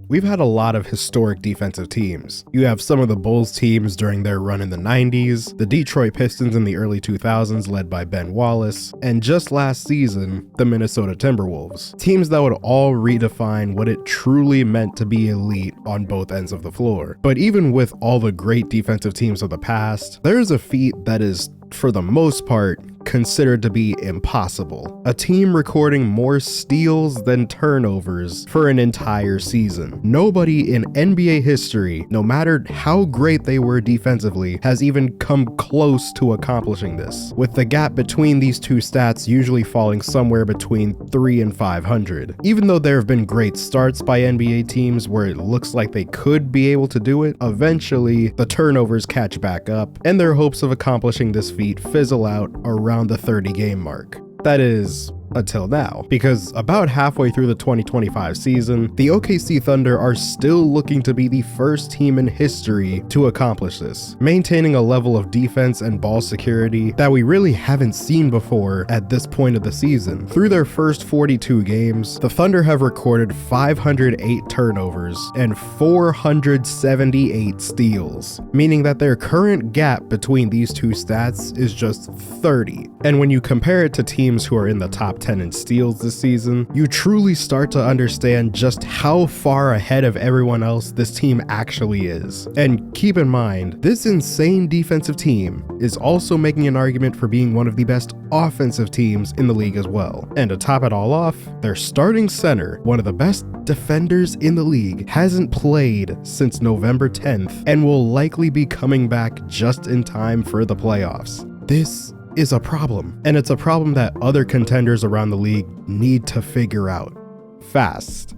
we've had a lot of historic defensive teams. You have some of the Bulls teams during their run in the 90s, the Detroit Pistons in the early 2000s led by Ben Wallace, and just last season, the Minnesota Timberwolves. Teams that would all redefine what it truly meant to be elite on both ends of the floor. But even with all the great defensive teams of the past, there is a feat that is, for the most part, considered to be impossible. A team recording more steals than turnovers for an entire season. Nobody in NBA history, no matter how great they were defensively, has even come close to accomplishing this, with the gap between these two stats usually falling somewhere between 300 and 500. Even though there have been great starts by NBA teams where it looks like they could be able to do it, eventually the turnovers catch back up and their hopes of accomplishing this feat fizzle out around the 30 game mark. That is, until now, because about halfway through the 2025 season, the OKC Thunder are still looking to be the first team in history to accomplish this, maintaining a level of defense and ball security that we really haven't seen before at this point of the season. Through their first 42 games, the Thunder have recorded 508 turnovers and 478 steals, meaning that their current gap between these two stats is just 30. And when you compare it to teams who are in the top 10 in steals this season, you truly start to understand just how far ahead of everyone else this team actually is. And keep in mind, this insane defensive team is also making an argument for being one of the best offensive teams in the league as well. And to top it all off, their starting center, one of the best defenders in the league, hasn't played since November 10th and will likely be coming back just in time for the playoffs. This is a problem, and it's a problem that other contenders around the league need to figure out fast.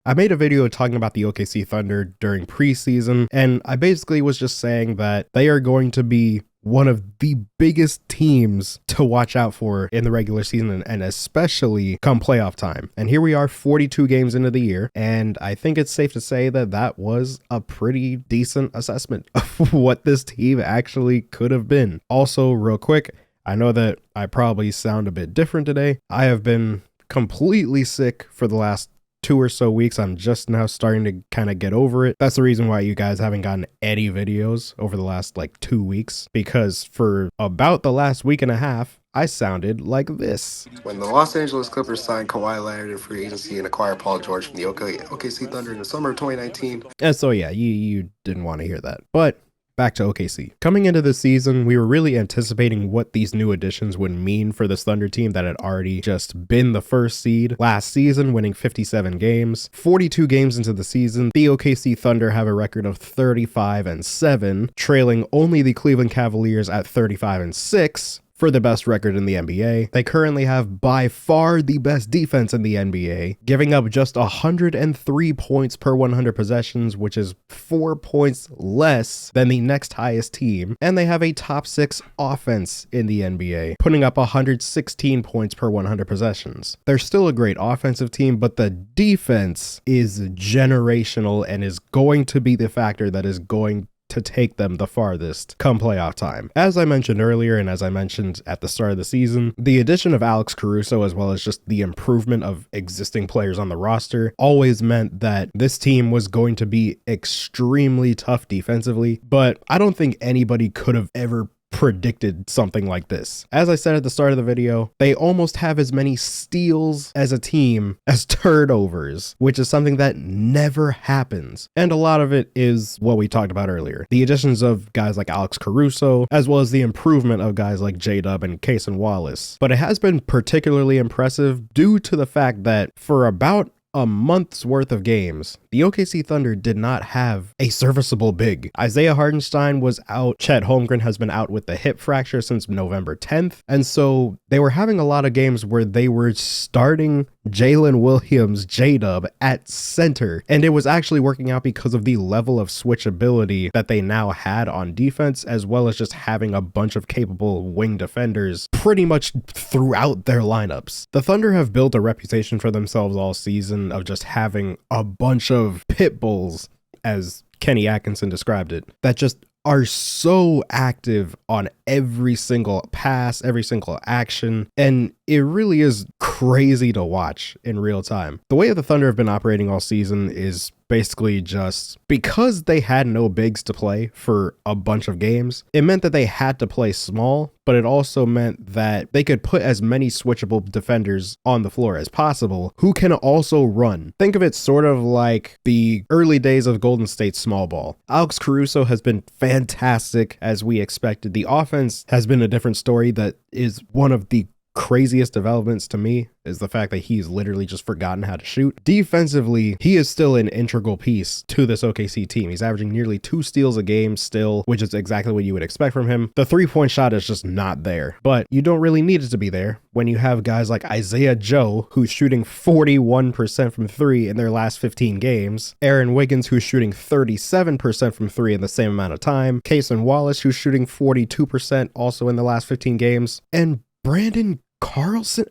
I made a video talking about the OKC Thunder during preseason, and I basically was just saying that they are going to be one of the biggest teams to watch out for in the regular season, and especially come playoff time. And here we are 42 games into the year, and I think it's safe to say that that was a pretty decent assessment of what this team actually could have been. Also, real quick, I know that I probably sound a bit different today. I have been completely sick for the last 2 or so weeks. I'm just now starting to kind of get over it. That's the reason why you guys haven't gotten any videos over the last 2 weeks, because for about the last week and a half, I sounded like this. When the Los Angeles Clippers signed Kawhi Leonard in free agency and acquired Paul George from the OKC Thunder in the summer of 2019. And so yeah, you didn't want to hear that. But back to OKC. Coming into the season, we were really anticipating what these new additions would mean for this Thunder team that had already just been the first seed last season, winning 57 games. 42 games into the season, the OKC Thunder have a record of 35-7, trailing only the Cleveland Cavaliers at 35-6. For the best record in the NBA. They currently have by far the best defense in the NBA, giving up just 103 points per 100 possessions, which is 4 points less than the next highest team. And they have a top 6 offense in the NBA, putting up 116 points per 100 possessions. They're still a great offensive team, but the defense is generational and is going to be the factor that is going to take them the farthest come playoff time. As I mentioned earlier, and as I mentioned at the start of the season, the addition of Alex Caruso, as well as just the improvement of existing players on the roster, always meant that this team was going to be extremely tough defensively, but I don't think anybody could have ever predicted something like this. As I said at the start of the video, they almost have as many steals as a team as turnovers, which is something that never happens. And a lot of it is what we talked about earlier. The additions of guys like Alex Caruso, as well as the improvement of guys like J-Dub and Cason Wallace. But it has been particularly impressive due to the fact that for about a month's worth of games, the OKC Thunder did not have a serviceable big. Isaiah Hartenstein was out. Chet Holmgren has been out with the hip fracture since November 10th. And so they were having a lot of games where they were starting Jalen Williams, J-Dub at center. And it was actually working out because of the level of switchability that they now had on defense, as well as just having a bunch of capable wing defenders pretty much throughout their lineups. The Thunder have built a reputation for themselves all season of just having a bunch of pit bulls, as Kenny Atkinson described it, that just are so active on every single pass, every single action. And it really is crazy to watch in real time. The way the Thunder have been operating all season is basically just because they had no bigs to play for a bunch of games. It meant that they had to play small, but it also meant that they could put as many switchable defenders on the floor as possible who can also run. Think of it sort of like the early days of Golden State's small ball. Alex Caruso has been fantastic as we expected. The offense has been a different story. That is one of the craziest developments to me, is the fact that he's literally just forgotten how to shoot. Defensively, he is still an integral piece to this OKC team. He's averaging nearly 2 steals a game still, which is exactly what you would expect from him. The 3-point shot is just not there, but you don't really need it to be there when you have guys like Isaiah Joe, who's shooting 41% from 3 in their last 15 games, Aaron Wiggins, who's shooting 37% from 3 in the same amount of time, Cason Wallace, who's shooting 42% also in the last 15 games, and Brandon Carlson.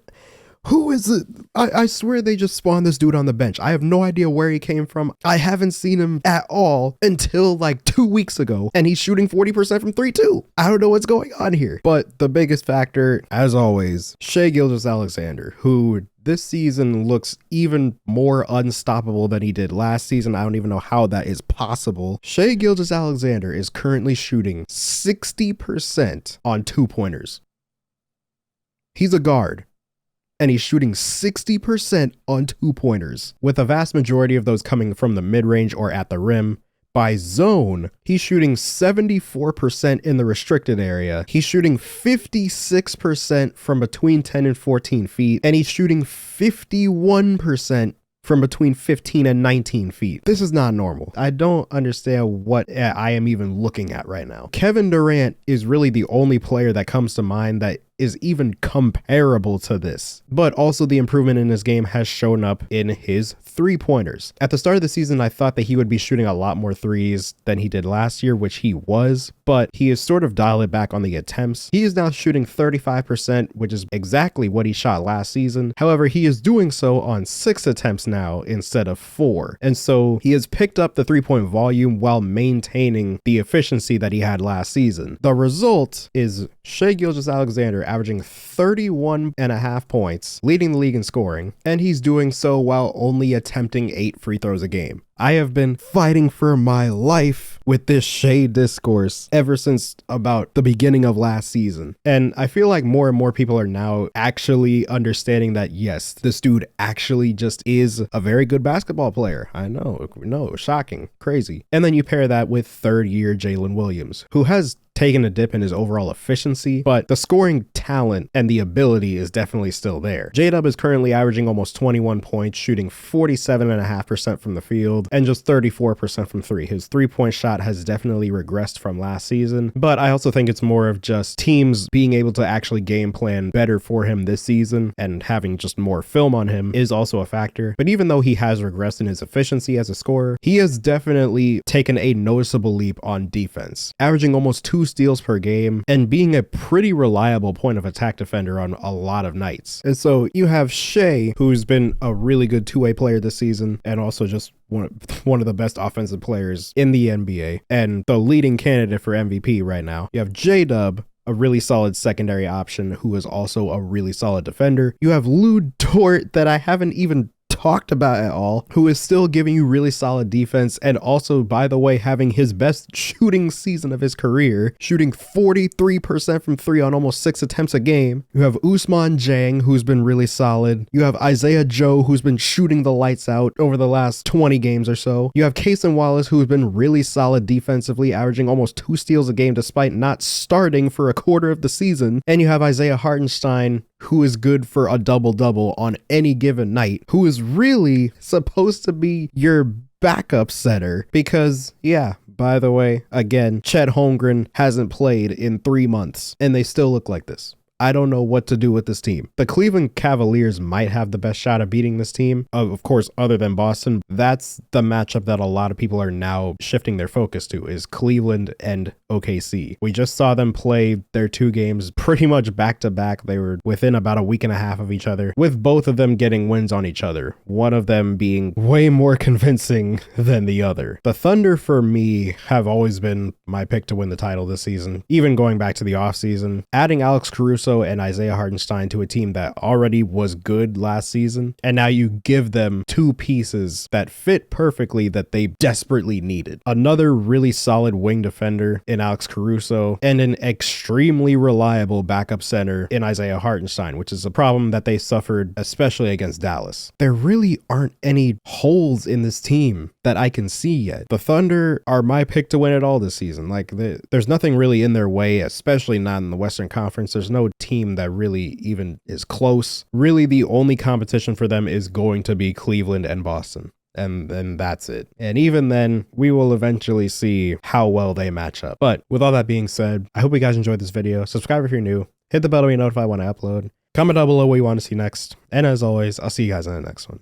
Who is it? I swear they just spawned this dude on the bench. I have no idea where he came from. I haven't seen him at all until like 2 weeks ago, and he's shooting 40% from 3 too. I don't know what's going on here. But the biggest factor, as always, Shai Gilgeous-Alexander, who this season looks even more unstoppable than he did last season. I don't even know how that is possible. Shai Gilgeous-Alexander is currently shooting 60% on 2-pointers. He's a guard, and he's shooting 60% on 2-pointers, with a vast majority of those coming from the mid-range or at the rim. By zone, he's shooting 74% in the restricted area. He's shooting 56% from between 10 and 14 feet, and he's shooting 51% from between 15 and 19 feet. This is not normal. I don't understand what I am even looking at right now. Kevin Durant is really the only player that comes to mind that is even comparable to this. But also the improvement in his game has shown up in his 3-pointers. At the start of the season, I thought that he would be shooting a lot more threes than he did last year, which he was, but he has sort of dialed it back on the attempts. He is now shooting 35%, which is exactly what he shot last season. However, he is doing so on 6 attempts now instead of 4. And so he has picked up the 3-point volume while maintaining the efficiency that he had last season. The result is Shai Gilgeous-Alexander averaging 31.5 points, leading the league in scoring, and he's doing so while only attempting 8 free throws a game. I have been fighting for my life with this Shai discourse ever since about the beginning of last season. And I feel like more and more people are now actually understanding that, yes, this dude actually just is a very good basketball player. I know, no, shocking, crazy. And then you pair that with 3rd-year Jalen Williams, who has taken a dip in his overall efficiency, but the scoring talent and the ability is definitely still there. J-Dub is currently averaging almost 21 points, shooting 47.5% from the field and just 34% from 3. His 3-point shot has definitely regressed from last season, but I also think it's more of just teams being able to actually game plan better for him this season, and having just more film on him is also a factor. But even though he has regressed in his efficiency as a scorer, he has definitely taken a noticeable leap on defense, averaging almost 2 steals per game and being a pretty reliable point of attack defender on a lot of nights. And so you have Shai, who's been a really good 2-way player this season, and also just one of the best offensive players in the NBA, and the leading candidate for MVP right now. You have J-Dub, a really solid secondary option who is also a really solid defender. You have Lu Dort, that I haven't even talked about at all, who is still giving you really solid defense, and also, by the way, having his best shooting season of his career, shooting 43% from 3 on almost 6 attempts a game. You have Ousmane Dieng, who's been really solid. You have Isaiah Joe, who's been shooting the lights out over the last 20 games or so. You have Cason Wallace, who's been really solid defensively, averaging almost 2 steals a game despite not starting for a quarter of the season. And you have Isaiah Hartenstein, who is good for a double-double on any given night, who is really supposed to be your backup center because, yeah, by the way, again, Chet Holmgren hasn't played in 3 months, and they still look like this. I don't know what to do with this team. The Cleveland Cavaliers might have the best shot of beating this team, of course, other than Boston. That's the matchup that a lot of people are now shifting their focus to, is Cleveland and OKC. We just saw them play their 2 games pretty much back to back. They were within about a week and a half of each other, with both of them getting wins on each other, one of them being way more convincing than the other. The Thunder, for me, have always been my pick to win the title this season, even going back to the offseason. Adding Alex Caruso Caruso and Isaiah Hartenstein to a team that already was good last season, and now you give them two pieces that fit perfectly that they desperately needed. Another really solid wing defender in Alex Caruso, and an extremely reliable backup center in Isaiah Hartenstein, which is a problem that they suffered, especially against Dallas. There really aren't any holes in this team that I can see yet. The Thunder are my pick to win it all this season. Like, there's nothing really in their way, especially not in the Western Conference. There's no team that really even is close. Really, the only competition for them is going to be Cleveland and Boston. And then that's it. And even then, we will eventually see how well they match up. But with all that being said, I hope you guys enjoyed this video. Subscribe if you're new. Hit the bell to be notified when I upload. Comment down below what you want to see next. And as always, I'll see you guys in the next one.